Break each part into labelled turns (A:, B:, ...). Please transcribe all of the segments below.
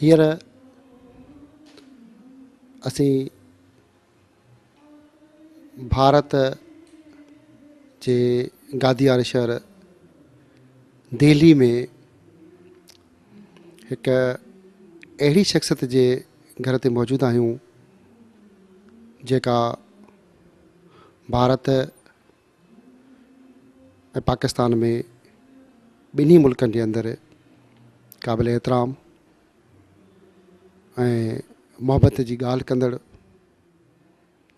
A: हींअर असीं भारत जे गादीवारे शहर दिल्ली में हिकु अहिड़ी शख़्सियत जे घर ते मौजूदु आहियूं जेका भारत ऐं पाकिस्तान में ॿिन्ही मुल्कनि जे अंदरि क़ाबिल एतिराम ऐं मोहबत जी ॻाल्हि कंदड़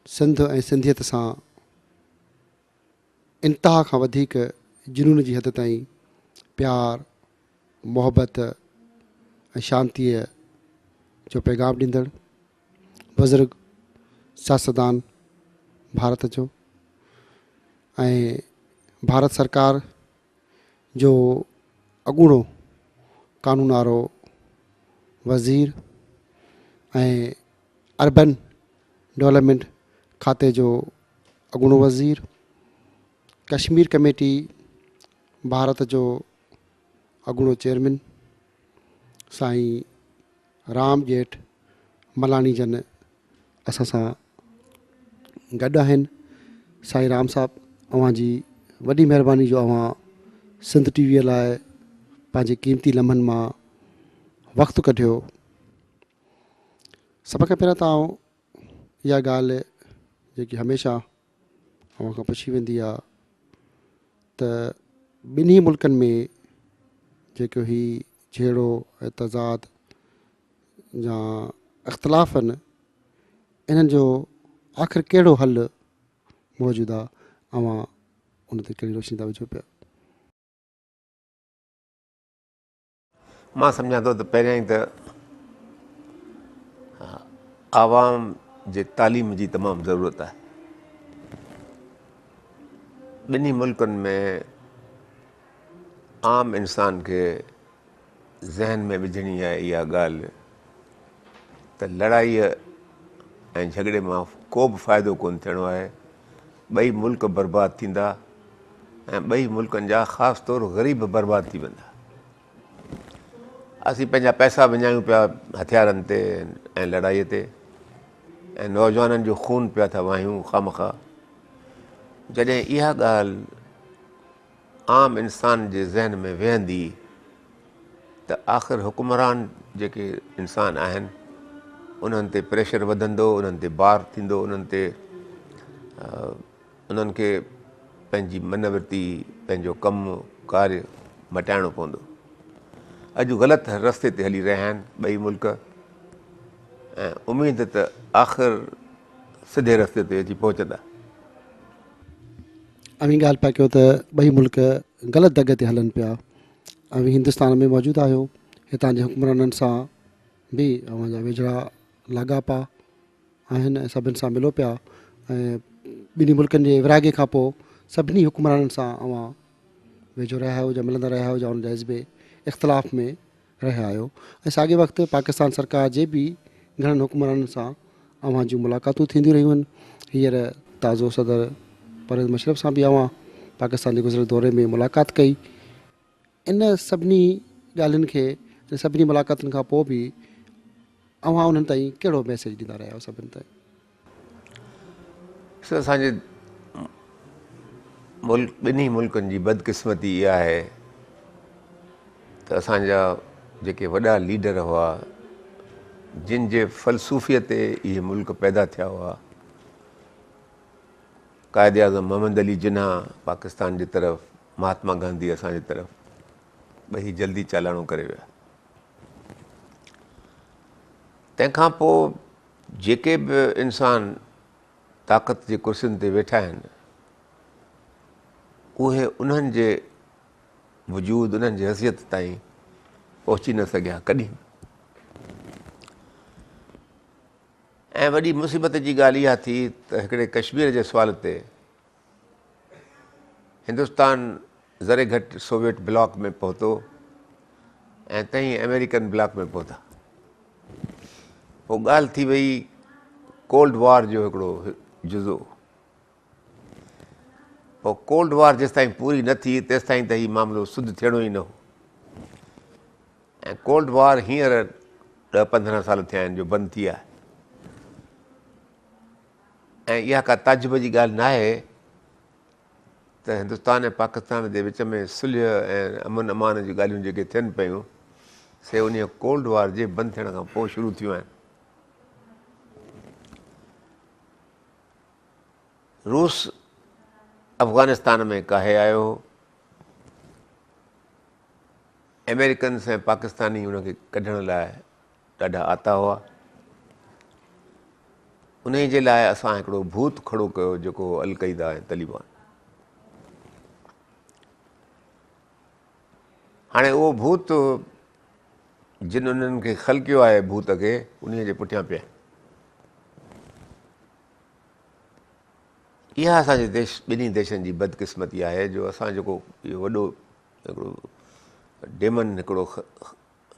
A: सिंध ऐं सिंधियत सां इंतिहा खां वधीक जुनून जी हद ताईं प्यार मोहबत ऐं शांतीअ जो पैगाम ॾींदड़ बुज़ुर्ग सियासतदान भारत जो ऐं भारत सरकार जो अॻूणो कानून वारो वज़ीर ऐं अर्बन डेवलपमेंट खाते जो अॻूणो वज़ीर, कश्मीर कमेटी भारत जो अॻूणो चेयरमैन साईं राम ॼेठ मलानी जन असां सां गॾु आहिनि। साईं राम साहब, अव्हांजी वॾी महिरबानी जो अव्हां सिंध टीवीअ लाइ पंहिंजे क़ीमती लम्हनि मां वक़्तु कढियो। सभ खां पहिरियों त इहा ॻाल्हि जेकी हमेशह अव्हां खां पुछी वेंदी आहे त ॿिन्ही मुल्कनि में जेको ही झेड़ो ऐं तज़ाद या इख़्तिलाफ़ आहिनि, इन्हनि जो आख़िर कहिड़ो हल मौजूदु आहे? अव्हां उन ते कहिड़ी रोशनी था विझो पिया?
B: मां सम्झां थो त पहिरियां ई त आवाम जे तालीम जी तमामु ज़रूरत आहे। ॿिन्ही मुल्कनि में आम इंसान खे ज़हन में विझणी आहे इहा ॻाल्हि त लड़ाईअ ऐं झगड़े मां को बि फ़ाइदो कोन थियणो आहे। ॿई मुल्क बर्बादु थींदा ऐं ॿई मुल्कनि जा ख़ासि तौरु ग़रीब बर्बादु थी वेंदा। असीं पंहिंजा पैसा विञायूं पिया हथियारनि ते ऐं लड़ाईअ ते ऐं नौजवाननि जो खून पिया था वाहियूं ख़ामख़ा। जॾहिं इहा ॻाल्हि आम इंसान जे ज़हन में वेहंदी त आख़िर हुकुमरान जेके इंसान आहिनि उन्हनि ते प्रेशर वधंदो, उन्हनि ते बार थींदो, उन्हनि खे पंहिंजी मनवृती पंहिंजो कमु कार्य मटाइणो पवंदो। अॼु ग़लति रस्ते ते हली रहिया आहिनि ॿई मुल्क ऐं उमेद त आख़िर सिधे रस्ते ते अची पहुचंदा।
A: अवी ॻाल्हि पिया कयो त ॿई मुल्क ग़लति दॻ ते हलनि पिया। अवी हिंदुस्तान में मौजूदु आहियो, हितां जे हुकुमराननि सां बि अव्हांजा वेझड़ा लाॻापा आहिनि ऐं सभिनि सां मिलो पिया ऐं ॿिन्ही मुल्कनि जे विरागे खां पोइ सभिनी हुकुमराननि सां अव्हां वेझो रहिया आहियो, जा मिलंदा रहिया आहियो, जा उन जज़्बे इख़्तिलाफ़ में रहिया आहियो। ऐं साॻे वक़्तु पाकिस्तान सरकार जे बि घणनि हुकुमराननि सां अव्हां जूं मुलाक़ातूं थींदियूं रहियूं आहिनि। हींअर ताज़ो सदर परवेज़ मुशर्रफ सां बि अव्हां पाकिस्तान जे गुज़िरियल दौरे में मुलाक़ात कई। इन सभिनी ॻाल्हियुनि खे, इन सभिनी मुलाक़ातुनि खां पोइ बि अव्हां उन्हनि ताईं कहिड़ो मैसेज ॾींदा रहिया आहियो सभिनि ताईं?
B: असांजे ॿिन्ही मुल्कनि जी बदकिस्मती इहा आहे त असांजा जेके वॾा लीडर हुआ जिन जे फ़लसूफ़ीअ ते इहे मुल्क पैदा थिया हुआ, क़ाइदे आज़म मोहम्मद अली जिन्ना पाकिस्तान जी तरफ़, महात्मा गांधी असांजी तरफ़, ॿई जल्दी चालाणो करे विया। तंहिंखां पोइ जेके बि इंसान ताक़त जे कुर्सियुनि ते वेठा आहिनि उहे उन्हनि जे वजूद, उन्हनि जी हैसियत ताईं पहुची न सघिया कॾहिं। ऐं वॾी मुसीबत जी ॻाल्हि इहा थी त हिकिड़े कश्मीर जे सुवाल ते हिंदुस्तान ज़रे घटि सोवियत ब्लॉक में पहुतो ऐं तईं अमेरिकन ब्लॉक में पहुता। पोइ ॻाल्हि थी वई कोल्ड वॉर जो हिकिड़ो जुज़ो। पोइ कोल्ड वॉर जेसिताईं पूरी न थी तेसिताईं त हीउ मामिलो सुध थियणो ई न हो। ऐं कोल्ड वॉर हींअर 10-15 साल थिया आहिनि जो बंदि थी आहे। ऐं इहा का ताजुब जी ॻाल्हि न आहे त हिंदुस्तान ऐं पाकिस्तान जे विच में सुलह ऐं अमन अमान जी ॻाल्हियूं जेके थियनि पियूं से उन कोल्ड वॉर जे बंदि थियण खां पोइ शुरू थियूं आहिनि। रूस अफ़गानिस्तान में काहे आयो, अमेरिकन्स ऐं पाकिस्तानी उनखे कढण लाइ ॾाढा आता हुआ। उन जे लाइ असां हिकिड़ो भूत खड़ो कयो जेको अल क़ैदा ऐं तालिबान। हाणे उहो भूत जिन उन्हनि खे ख़लकियो आहे भूत खे उन जे पुठियां पिया। इहा असांजे ॿिन्ही देशनि जी बदकिस्मती आहे जो असां जेको इहो वॾो हिकिड़ो डेमन हिकिड़ो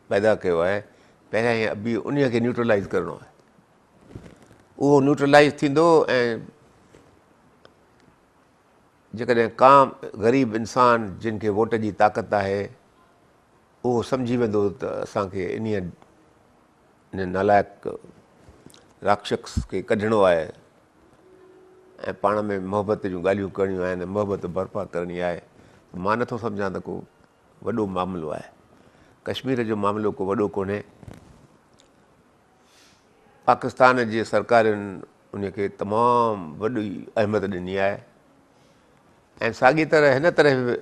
B: पैदा कयो आहे, पहिरियां ई अभी उन खे न्यूट्रलाइज़ करिणो आहे। उहो न्यूट्रलाइज़ थींदो ऐं जेकॾहिं का ग़रीब इंसान जिन खे वोट जी ताक़त आहे उहो सम्झी वेंदो त असांखे इन नालाइक़ राक्षस खे कढणो आहे ऐं पाण में मोहबत जूं ॻाल्हियूं करणियूं आहिनि, मोहबत बर्पा करणी आहे, मां नथो सम्झां त को वॾो मामिलो आहे। कश्मीर जो मामिलो को वॾो कोन्हे। पाकिस्तान जी सरकारुनि उनखे तमामु वॾी अहमियत ॾिनी आहे ऐं साॻी तरह हिन तरह बि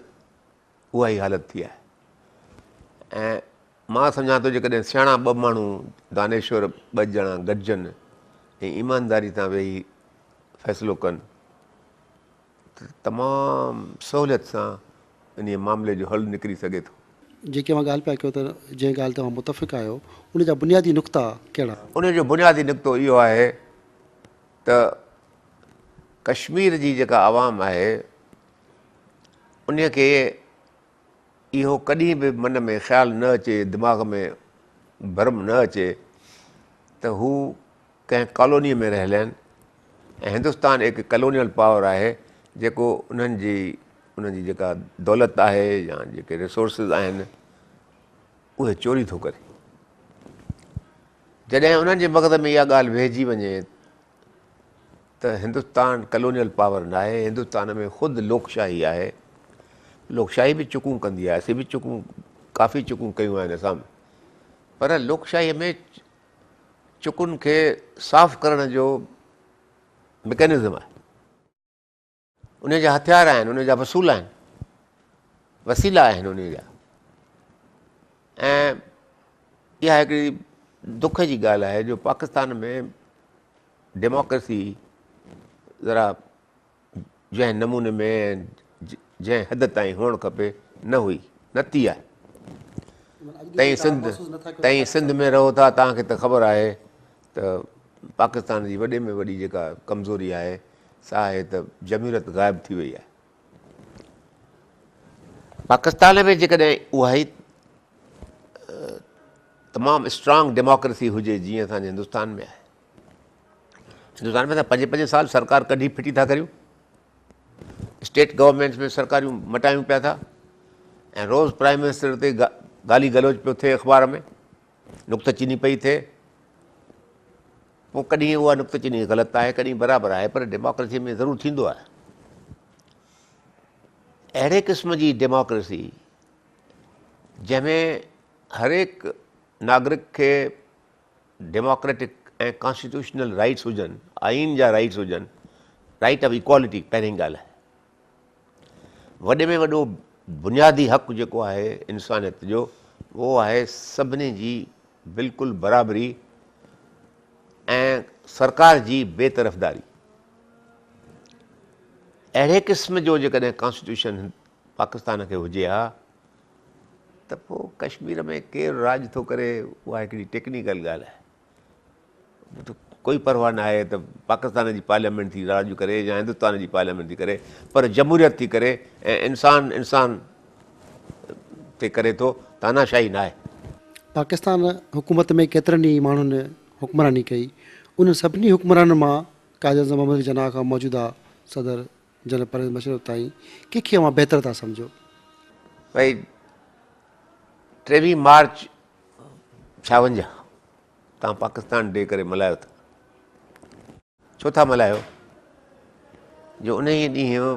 B: उहा ई हालत थी आहे। ऐं मां सम्झां थो जेकॾहिं सियाणा ॿ माण्हू दानेश्वर 2 ॼणा गॾिजनि ऐं ईमानदारी सां वेही फ़ैसिलो कनि त तमामु सहूलियत सां इन मामले जो हल निकिरी सघे थो।
A: जेके मां ॻाल्हि पिया कयो त जंहिं ॻाल्हि ते तव्हां मुतफ़िक़ आहियो उन जा बुनियादी नुक़्ता कहिड़ा?
B: उन जो बुनियादी नुक़्तो इहो आहे त कश्मीर जी जेका आवाम आहे उन खे इहो कॾहिं बि मन में ख़्यालु न अचे, दिमाग़ में भरम न अचे त हू कंहिं कॉलोनीअ में रहियल आहिनि ऐं हिंदुस्तान हिकु कॉलोनियल पावर आहे जेको उन्हनि जी जेका दौलत आहे या जेके रिसोर्सिस आहिनि उहे चोरी थो करे। जॾहिं उन्हनि जे मग़ज़ में इहा ॻाल्हि वेहिजी वञे त हिंदुस्तान कॉलोनियल पावर न आहे, हिंदुस्तान में ख़ुदि लोकशाही आहे। लोकशाही बि चुकूं कंदी आहे, असीं बि काफ़ी चुकूं कयूं आहिनि असां, पर लोकशाहीअ में चुकुनि खे साफ़ करण जो मैकेनिज़म आहे। उन जा हथियार आहिनि, उन जा वसूल आहिनि, वसीला आहिनि उन जा। ऐं इहा हिकिड़ी दुख जी ॻाल्हि आहे जो पाकिस्तान में डेमोक्रेसी ज़रा जंहिं नमूने में जंहिं हद ताईं हुअणु खपे न हुई, न थी आहे। तईं सिंध में रहो था, तव्हांखे त ख़बर आहे त पाकिस्तान जी वॾे में वॾी जेका कमज़ोरी आहे सा आहे त जमूरियत ग़ाइबु थी वई आहे। पाकिस्तान में जेकॾहिं उहा ई तमामु स्ट्रांग डेमोक्रेसी हुजे जीअं असांजे हिंदुस्तान में आहे, हिंदुस्तान में त 5-5 साल सरकार कढी फिटी था करियूं, स्टेट गवर्नमेंट्स में सरकारियूं मटायूं पिया था ऐं रोज़ु प्राइम मिनिस्टर ते गाली गलोच पियो थिए, अख़बार में नुक्तचीनी पई थिए। पोइ कॾहिं उहा नुक्तचीनी ग़लति आहे, कॾहिं बराबरि आहे, पर डेमोक्रेसीअ में ज़रूरु थींदो आहे। अहिड़े क़िस्म जी डेमोक्रेसी जंहिंमें हर एक नागरिक खे डेमोक्रेटिक ऐं कॉन्स्टिट्यूशनल राइट्स हुजनि, आइन जा राइट्स हुजनि, राइट ऑफ इक्वालिटी पहिरीं ॻाल्हि आहे। वॾे में वॾो बुनियादी हक़ु जेको आहे इंसानियत जो उहो आहे सभिनी जी बिल्कुलु बराबरी ऐं सरकार जी बेतरफ़दारी। अहिड़े क़िस्म जो जेकॾहिं कॉन्स्टिट्यूशन पाकिस्तान खे हुजे हा त पोइ कश्मीर में केरु राज थो करे उहा हिकिड़ी टेक्निकल ॻाल्हि आहे। कोई परवाह न आहे त पाकिस्तान जी पार्लियामेंट थी राज करे या हिंदुस्तान जी पार्लियामेंट थी करे, पर जमूरियत थी करे ऐं इंसान ते करे थो, तानाशाही न आहे।
A: पाकिस्तान हुकूमत में केतिरनि ई माण्हुनि हुकमरानी कई, उन सभिनी हुकमराननि मां काइद आज़म मोहम्मद जना खां मौजूदा सदर जनरल परवेज़ मुशर्रफ ताईं कंहिंखे मां बहितर था सम्झो?
B: भई 23 मार्च 56 तव्हां पाकिस्तान डे करे मल्हायो था। छो था मल्हायो? जो उन ई ॾींहुं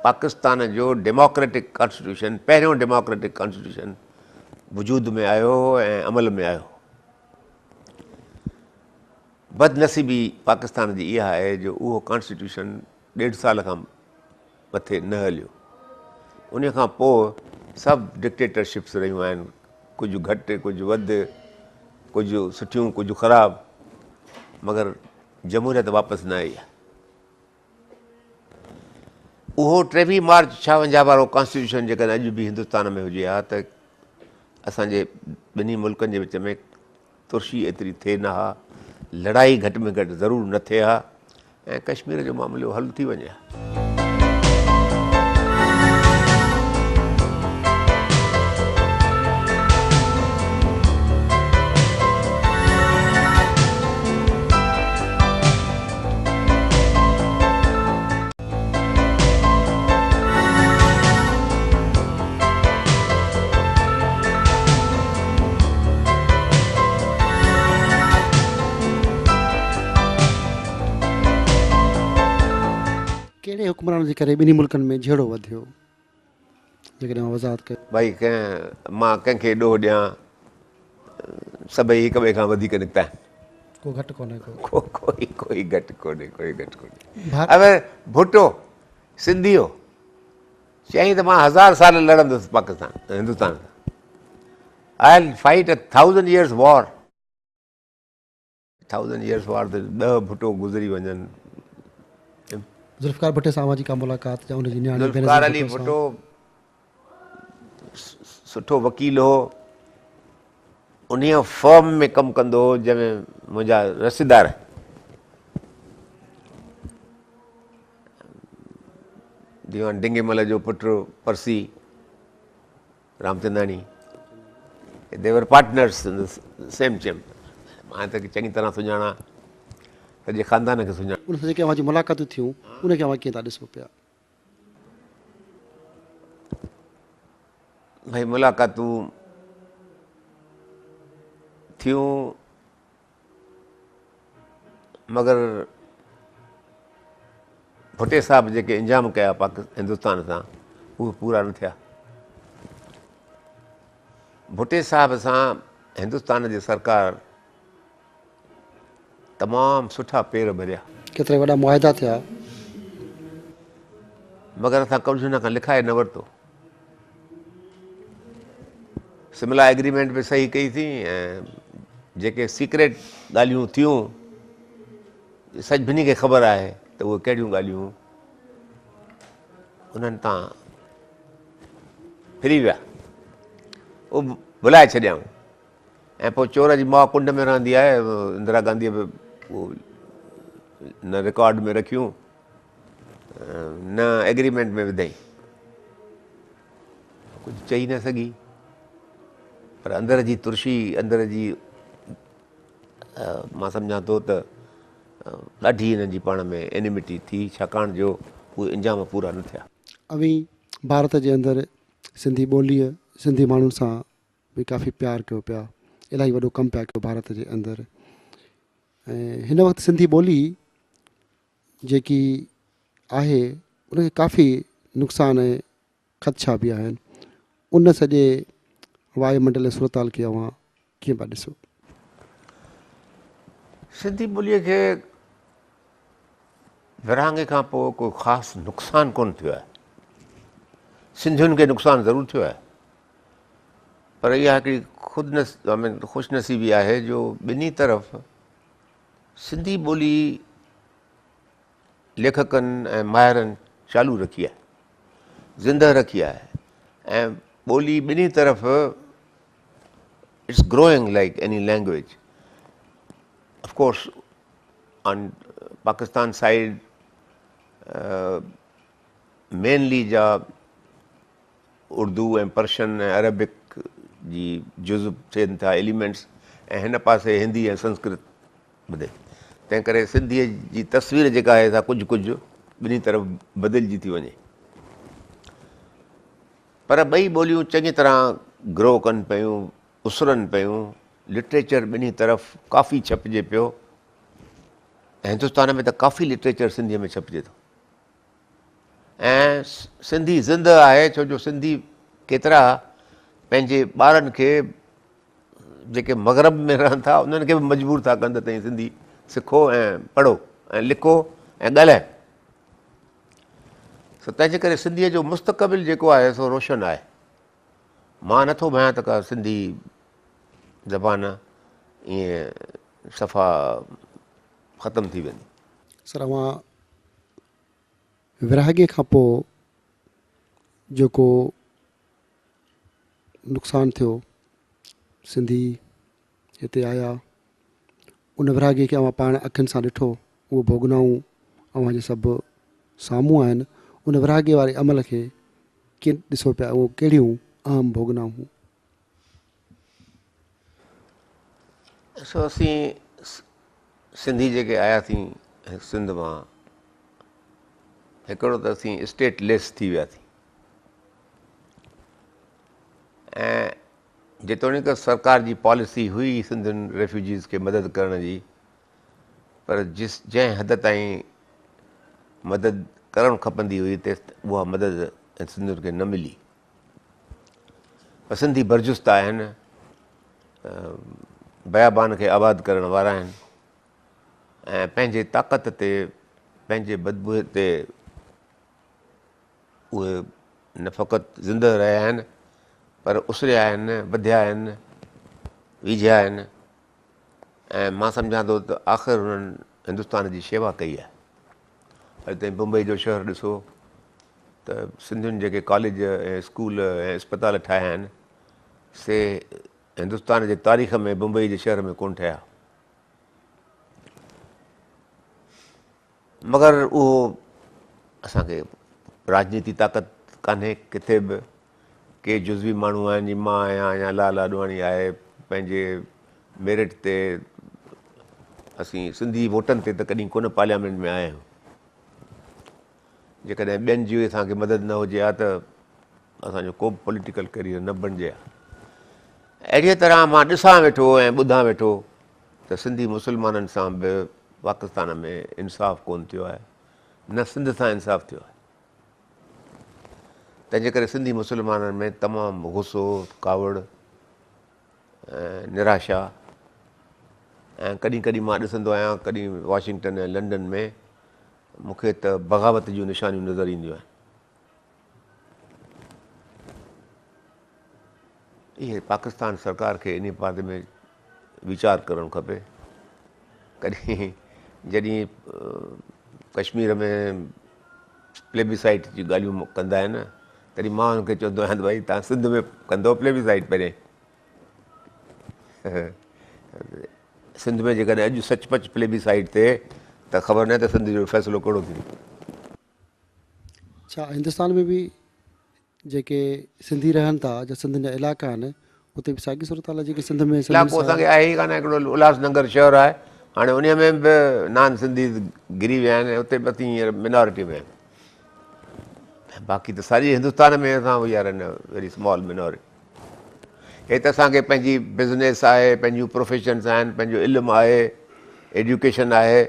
B: पाकिस्तान जो डेमोक्रेटिक कॉन्स्टिट्यूशन, पहिरियों डेमोक्रेटिक कॉन्स्टिट्यूशन वजूद में आयो ऐं अमल में आयो। बदनसीबी पाकिस्तान जी इहा आहे जो उहो कॉन्स्टिट्यूशन 1.5 साल खां मथे न हलियो। उन खां पोइ सभु डिक्टेटरशिप्स रहियूं आहिनि, कुझु घटि कुझु वधि, कुझु सुठियूं कुझु ख़राबु, मगर जमहूरियत वापसि न आई आहे। उहो 23 मार्च 56 वारो कॉन्स्टिट्यूशन जेकॾहिं अॼु बि हिंदुस्तान में हुजे हा त असांजे ॿिन्ही मुल्कनि जे विच में तुर्शी एतिरी थिए न हा, लड़ाई घटि में घटि ज़रूरु न थिए हा ऐं कश्मीर जो मामिलो हल थी वञे हा।
A: कहिड़े हुक्मरान जे करे ॿिन्ही मुल्कनि में झेड़ो वधियो जेकॾहिं वज़ाहत कयो?
B: भई मां कंहिंखे ॾोह ॾियां, सभई हिक ॿिए खां वधीक निकिता आहिनि,
A: को घटि कोन्हे
B: कोई घटि कोन्हे। अगरि भुट्टो सिंधी हो, चयईं त मां 1000 साल लड़ंदुसि हिंदुस्तान सां। आई fight 1000 years war. 1000 years war त 10 भुट्टो गुज़री वञनि।
A: ज़ुल्फ़िकार भुट्टे सां जी का मुलाक़ात या उनजी नियाणी
B: ज़ुल्फ़िकार अली भुट्टो सुठो वकील हो, उन फर्म में कमु कंदो हो जंहिंमें मुंहिंजा रिश्तेदार दीवान डिंगेमल जो पुटु Parsi Ramchandani, they were partners in the same chamber. मां त चङी तरह सुञाणा, सॼे ख़ानदान खे सुञाणा।
A: उन सां जेके अवां जी मुलाक़ातूं थियूं उनखे अवां कीअं था ॾिसो पिया?
B: भई मुलाक़ातूं थियूं, मगर भुट्टे साहब जेके इंजाम कया हिंदुस्तान सां उहे पूरा न थिया। भुट्टे साहब सां हिंदुस्तान जी सरकार तमामु सुठा पेर भरिया,
A: केतिरा वॾा मुआहिदा थिया,
B: मगर असां कुझु हुन खां लिखाए न वरितो। सिमला एग्रीमेंट बि सही कई थी ऐं जेके सीक्रेट ॻाल्हियूं थियूं सभिनी खे ख़बर आहे त उहे कहिड़ियूं ॻाल्हियूं उन्हनि तां फिरी विया, उहे भुलाए छॾियऊं। ऐं पोइ चोर जी माउ कुंड में रहंदी आहे, इंदिरा गांधीअ बि उहो न रिकॉर्ड में रखियूं न एग्रीमेंट में विधई, कुझु चई न सघी। पर अंदर जी तुर्शी, अंदर जी मां सम्झां थो त ॾाढी हिननि जी पाण में एनिमिटी थी, छाकाणि जो उहे इंजाम पूरा न थिया।
A: अवी भारत जे अंदरि सिंधी ॿोलीअ, सिंधी माण्हुनि सां बि काफ़ी प्यारु कयो पिया, इलाही वॾो कमु पिया कयो भारत जे अंदरि। ऐं हिन वक़्तु सिंधी ॿोली जेकी आहे उनखे काफ़ी नुक़सान ऐं ख़दशा बि आहिनि। उन सॼे वायुमंडल सूरताल खे अवां कीअं पिया ॾिसो?
B: सिंधी ॿोलीअ खे विरहाङे खां पोइ कोई ख़ासि नुक़सानु कोन थियो आहे। सिंधियुनि खे नुक़सानु ज़रूरु थियो आहे, पर इहा हिकिड़ी ख़ुशनसीबी आहे जो ॿिन्ही तरफ़ सिंधी ॿोली लेखकनि ऐं माहिरनि चालू रखी आहे, ज़िंदह रखी आहे। ऐं ॿोली ॿिन्ही तरफ़ it's growing like any language. Of course on Pakistan side mainly जा उर्दू ऐं पर्शियन ऐं अरबिक जी जुज़ थियनि था एलिमेंट्स, ऐं हिन पासे हिंदी ऐं संस्कृत ॿुधे। तंहिं करे सिंधीअ जी तस्वीर जेका आहे सा कुझु कुझु ॿिन्ही तरफ़ बदिलजी थी वञे। पर ॿई ॿोलियूं चङी तरह ग्रो कनि पियूं, उसरनि पियूं, लिटरेचर ॿिन्ही तरफ़ काफ़ी छपिजे पियो ऐं हिंदुस्तान में त काफ़ी लिटरेचर सिंधीअ में छपिजे थो ऐं सिंधी ज़िंदह आहे छो जो सिंधी केतिरा पंहिंजे ॿारनि खे जेके मग़रब में रहनि था उन्हनि खे बि मजबूर था कनि त तव्हां सिंधी सिखो ऐं पढ़ो ऐं लिखो ऐं ॻाल्हायो। सो तंहिंजे करे सिंधीअ जो मुस्तक़बिल जेको आहे सो रोशन आहे। मां नथो भयां त का सिंधी ज़बान ईअं सफ़ा ख़तमु थी वेंदी।
A: सर अवां विरहाङे खां पोइ जेको नुक़सानु थियो सिंधी हिते आया उन विरहाङे खे अवां पाण अखियुनि सां ॾिठो, उहो भोगनाऊं अवां जे सभु साम्हूं आहिनि। उन विरहाङे वारे अमल खे कीअं ॾिसो पिया, उहो कहिड़ियूं अहम भोगनाऊं हुयूं?
B: ॾिसो असीं सिंधी जेके आयासीं सिंध मां हिकिड़ो त असीं स्टेटलेस थी वियासीं ऐं जेतोणीकि सरकार जी पॉलिसी हुई सिंधियुनि रेफ्यूजीज़ खे मदद करण जी, पर जंहिं हद ताईं मदद करणु खपंदी हुई उहा मदद सिंधियुनि खे न मिली। सिंधी बरजुस्त आहिनि, बयाबान खे आबाद करण वारा आहिनि ऐं पंहिंजे ताक़त ते पंहिंजे बदबूअ ते उहे न फ़क़ति ज़िंदह रहिया आहिनि पर उसरिया आहिनि, वधिया आहिनि, विझिया आहिनि ऐं मां सम्झां थो त आख़िर हुननि हिंदुस्तान जी शेवा कई आहे। अॼु ताईं मुंबई जो शहरु ॾिसो त सिंधियुनि जेके कॉलेज ऐं स्कूल ऐं अस्पताल ठाहिया आहिनि से हिंदुस्तान जे तारीख़ में मुंबई जे शहर में कोन ठहिया, मगर उहो असांखे राजनीति ताक़त कान्हे किथे बि। के जुज़वी माण्हू आहिनि जीअं मां आहियां या लाल आॾवाणी आहे, पंहिंजे मेरिट ते असीं सिंधी वोटनि ते त कॾहिं कोन पार्लियामेंट में आया आहियूं। जेकॾहिं ॿियनि जी असांखे मदद न हुजे हा त असांजो को बि पॉलिटिकल करियर न बणिजे हा। अहिड़ीअ तरह मां ॾिसां वेठो ऐं ॿुधां वेठो त सिंधी मुस्लमाननि सां बि पाकिस्तान में इंसाफ़ु कोन थियो आहे, न सिंध सां इंसाफ़ु थियो आहे। तंहिंजे करे सिंधी मुस्लमाननि में तमामु गुस्सो, कावड़ ऐं निराशा ऐं कॾहिं कॾहिं मां ॾिसंदो आहियां कॾहिं वॉशिंगटन ऐं लंडन में मूंखे त बग़ावत जूं निशानियूं नज़र ईंदियूं आहिनि। इहे पाकिस्तान सरकार खे इन बारे में वीचार करणु खपे। कॾहिं जॾहिं कश्मीर में प्लेबिसाइट जी ॻाल्हियूं कंदा आहिनि तॾहिं मां हुनखे चवंदो आहियां त भई तव्हां सिंध में कंदो प्लेबिसाइट पहिरें। सिंध में जेकॾहिं अॼु सचपच प्लेबिसाइट थिए त ख़बर न त सिंध जो फ़ैसिलो कहिड़ो थींदो।
A: छा हिंदुस्तान में बि जेके सिंधी रहनि था या सिंधियुनि जा इलाइक़ा आहिनि उते बि साॻी सूरत हाल जेके सिंध में
B: इलाइक़ो असांखे आहे ई कान। हिकिड़ो उल्हासनगर शहरु आहे, हाणे उन में बि नान सिंधी घिरी विया आहिनि, उते बि असीं हींअर मिनॉरिटी में आहियूं। बाक़ी त साॼे हिंदुस्तान में असां we are in very small minority. हे त असांखे पंहिंजी बिज़नेस आहे, पंहिंजूं प्रोफेशन्स आहिनि, पंहिंजो इल्मु आहे, एजुकेशन आहे,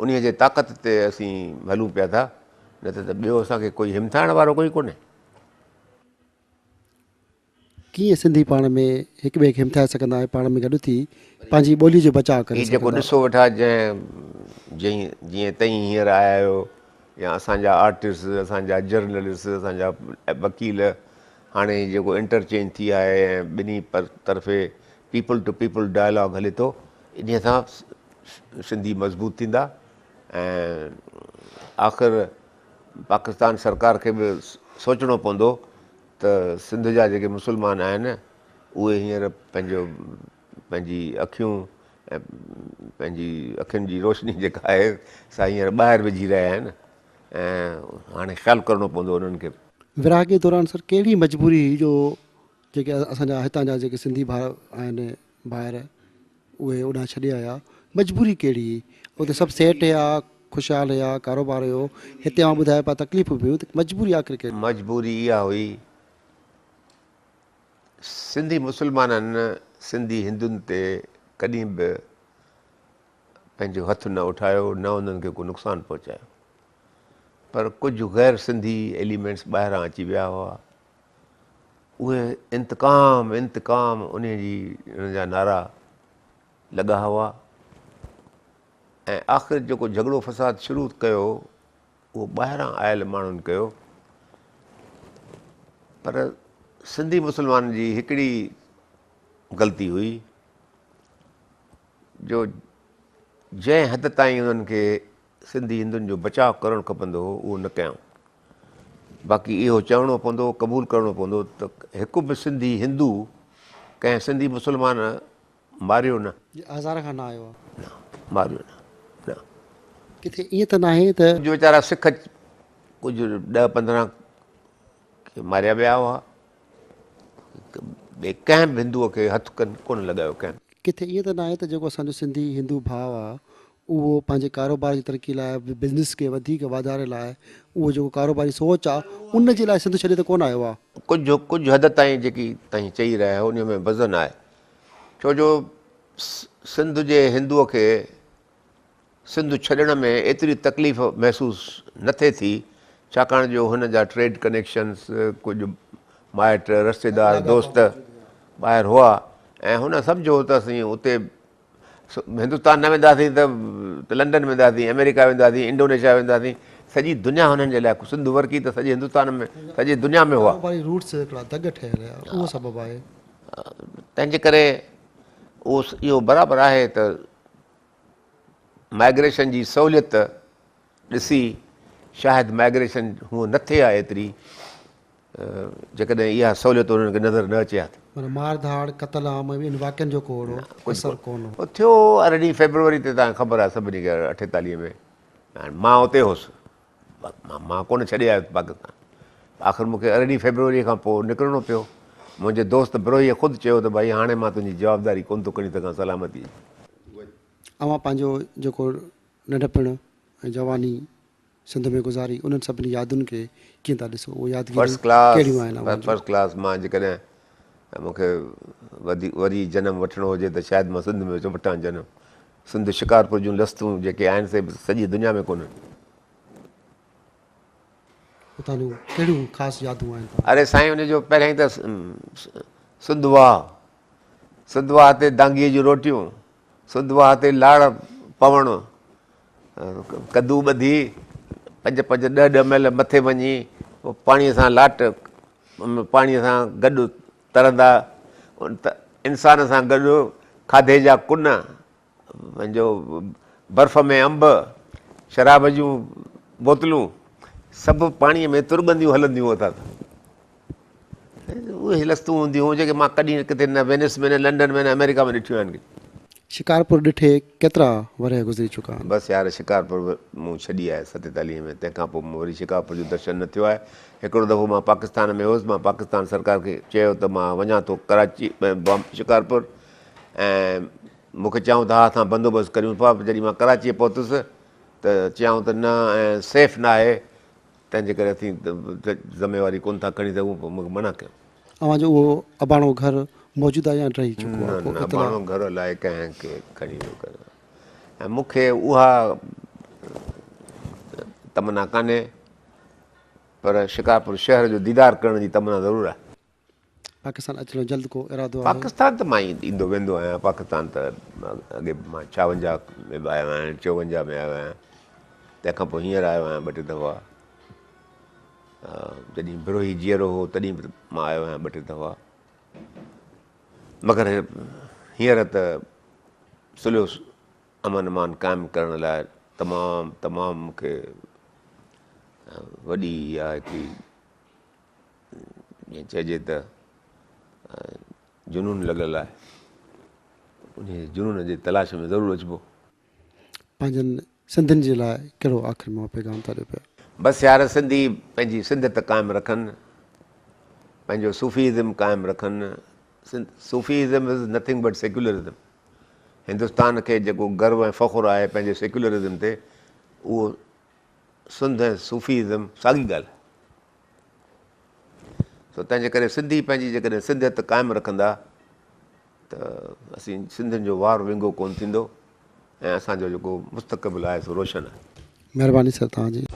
B: उन जे ताक़त ते असीं हलूं पिया था, न त ॿियो असांखे कोई हिमथाइण वारो कोई कोन्हे।
A: कीअं सिंधी पाण में हिक ॿिए खे हिमथाए सघंदा ऐं पाण में गॾु थी पंहिंजी ॿोली जो बचाव करे
B: हीउ जेको
A: सघंदा?
B: ॾिसो वेठा जीअं तव्हीं हींअर आया आहियो या असांजा आर्टिस्ट, असांजा जर्नलिस्ट, असांजा वकील, हाणे जेको इंटरचेंज थी आहे ऐं ॿिन्ही तरफ़े पीपल टू पीपल डायलॉग हले थो, इन सां सिंधी मज़बूत थींदा ऐं आख़िर पाकिस्तान सरकार खे बि सोचणो पवंदो त सिंध जा जेके मुस्लमान आहिनि उहे हींअर पंहिंजी अखियूं ऐं पंहिंजी अखियुनि जी रोशनी जेका आहे सा हींअर ॿाहिरि विझी रहिया आहिनि ऐं हाणे ख़्यालु करिणो पवंदो उन्हनि खे।
A: विरहाङे दौरान सर कहिड़ी मजबूरी हुई जो जेके असांजा हितां जा जेके सिंधी भाउ आहिनि ॿाहिरि उहे ओॾां छॾे आया, मजबूरी कहिड़ी हुई? उते सभु सेट हुया, ख़ुशहाल हुया, कारोबार हुयो, हिते मां ॿुधाए पिया तकलीफ़ूं बि हुयूं, त मजबूरी आख़िर कहिड़ी?
B: मजबूरी इहा हुई सिंधी मुस्लमाननि सिंधी हिंदुनि ते कॾहिं बि पंहिंजो हथु न उठायो, न उन्हनि खे को नुक़सानु पहुचायो। पर कुझु ग़ैर सिंधी एलिमेंट्स ॿाहिरां अची विया हुआ, उहे इंतकाम इंतकाम उन जा नारा लॻा हुआ ऐं आख़िर जेको झगड़ो फ़साद शुरू कयो उहो ॿाहिरां आयल माण्हुनि कयो। पर सिंधी मुस्लमान जी हिकिड़ी ग़लती हुई जो जंहिं हद ताईं उन्हनि खे सिंधी हिंदुनि जो बचाव करणु खपंदो हो उहो न कयूं। बाक़ी इहो चवणो पवंदो, क़बूलु करिणो पवंदो त हिकु बि सिंधी हिंदू कंहिं सिंधी मुस्लमान मारियो न,
A: हज़ार खां न आयो आहे,
B: न मारियो न।
A: किथे ईअं त न आहे त
B: कुझु वीचारा सिख कुझु 10-15 खे मारिया विया हुआ, ॿिए कंहिं बि हिंदूअ खे हथु कोन लॻायो कंहिं।
A: किथे ईअं त न आहे त जेको असांजो सिंधी हिंदू भाउ आहे उहो पंहिंजे कारोबार जी तरक़ी लाइ, बिज़नेस खे वधीक वाधारे लाइ उहो जेको कारोबारी सोच आहे उन जे लाइ सिंध छॾे त कोन आयो आहे।
B: कुझु हद ताईं जेकी तव्हां चई रहिया आहियो उन में वज़न आहे, छो जो सिंध जे हिंदूअ खे सिंध छॾण में एतिरी तकलीफ़ महसूसु न थिए थी, छाकाणि जो हुन जा ट्रेड कनेक्शन्स, कुझु माइट रिश्तेदार दोस्त ॿाहिरि हुआ ऐं हुन सम्झो त असीं उते हिंदुस्तान न वेंदासीं त लंडन वेंदासीं, अमेरिका वेंदासीं, इंडोनेशिया वेंदासीं, सॼी दुनिया हुननि जे लाइ सिंध वर्की त सॼे हिंदुस्तान में सॼी दुनिया में हुआ।
A: रूट्स हिकिड़ा दग ठहियल आहे, उहो सबबु आहे।
B: तंहिंजे करे उहो इहो बराबरि आहे त माइग्रेशन जी सहूलियत ॾिसी शायदि माइग्रेशन हूअं न थिए आहे एतिरी, जेकॾहिं इहा सहूलियत उन्हनि खे नज़र न अचे हा।
A: माना मार धाड़ क़तल आम इन वाक्यनि जो को असरु कोन हो
B: थियो। 18 फरवरी ते तव्हांखे ख़बर आहे सभिनी खे 48 में, हाणे मां उते हुउसि, मां कोन छॾे आयुसि पाकिस्तान। आख़िर मूंखे 18 फरवरी खां पोइ निकिरणो पियो। मुंहिंजे दोस्त बिरोहीअ ख़ुदि चयो त भई हाणे मां तुंहिंजी जवाबदारी कोन थो खणी सघां सलामती।
A: अवां पंहिंजो जेको नंढपण ऐं जवानी सिंध में गुज़ारी उन्हनि सभिनी यादुनि खे कीअं था ॾिसो? उहो यादगिरियूं कहिड़ियूं आहिनि?
B: First class. मां जेकॾहिं मूंखे वरी जनमु वठिणो हुजे त शायदि मां सिंध में वठां जनमु। सिंध शिकारपुर जूं लस्तूं जेके आहिनि से सॼी दुनिया में कोन्हनि।
A: उतां जूं कहिड़ियूं ख़ासि यादूं आहिनि?
B: अरे साईं, उनजो पहिरियों ई त सिंधवा ते दांगीअ जूं रोटियूं, सिंधवा ते लाड़ पवणु, कद्दू ॿधी 5-5, 10 मैल मथे वञी पाणीअ सां लाट, पाणीअ सां गॾु तरंदा, इंसान सां गॾु खाधे जा कुन, पंहिंजो बर्फ़ में अंब, शराब जूं बोतलूं, सभु पाणीअ में तुरगंदियूं हलंदियूं हुतां। उहे लस्तूं हूंदियूं जेके मां कॾहिं किथे न वेनिस में, न लंडन में, न अमेरिका में ॾिठियूं आहिनि।
A: शिकारपुर ॾिठे केतिरा वरह गुज़री चुका आहिनि?
B: बसि यार, शिकारपुर मूं छॾी आहे 47 में, तंहिंखां पोइ मूं वरी शिकारपुर जो दर्शन न थियो आहे। हिकिड़ो दफ़ो मां पाकिस्तान में हुउसि, मां पाकिस्तान सरकार खे चयो त मां वञा थो कराची शिकारपुर, ऐं मूंखे चयूं त हा असां बंदोबस्तु करियूं पिया। जॾहिं मां कराची पहुतुसि त चयूं त न, ऐं सेफ न आहे, तंहिंजे करे असीं ज़िमेवारी कोन था खणी सघूं। पोइ मूंखे मना कयो।
A: अवांजो उहो अबाणो घर मौजूदु आहे या रही चुको आहे?
B: न, अबाणो घर लाइ कंहिंखे खणी वियो करे। ऐं मूंखे उहा तमना कान्हे, पर शिकारपुर शहर जो दीदार करण जी तमना ज़रूरु आहे।
A: पाकिस्तान अचण जो जल्द को इरादो आहे?
B: पाकिस्तान त मां ईंदो वेंदो आहियां। पाकिस्तान त अॻे मां 56 में बि आयो आहियां, 54 में आयो आहियां, तंहिंखां पोइ हींअर आयो आहियां 2-3 दफ़ा। जॾहिं बिरोही जीअरो हो तॾहिं बि मां आयो आहियां 2-3 दफ़ा। मगर हींअर त सुलियो अमन अमान क़ाइमु करण लाइ तमामु मूंखे वॾी इहा हिकिड़ी ईअं चइजे त जुनून लॻल आहे। उन जुनून जे तलाश में ज़रूरु अचिबो।
A: पंहिंजनि सिंधियुनि जे लाइ कहिड़ो आख़िरि मां पैगाम था ॾियो पिया?
B: बसि यार, सिंधी पंहिंजी सिंधियत क़ाइमु रखनि, पंहिंजो सूफ़ीज़म क़ाइमु रखनि। Sufism is nothing but secularism. Hindustan खे जेको गर्व ऐं फ़ख़ुरु आहे पंहिंजे सेक्युलरिज़म ते, उहो सिंध ऐं सूफ़ीज़म साॻी ॻाल्हि आहे। सो तंहिंजे करे सिंधी पंहिंजी जेकॾहिं सिंधियत क़ाइमु रखंदा त असीं सिंधियुनि जो वार विंगो कोन थींदो ऐं असांजो जेको मुस्तक़बिल आहे सो रोशन आहे।
A: महिरबानी सर तव्हांजी।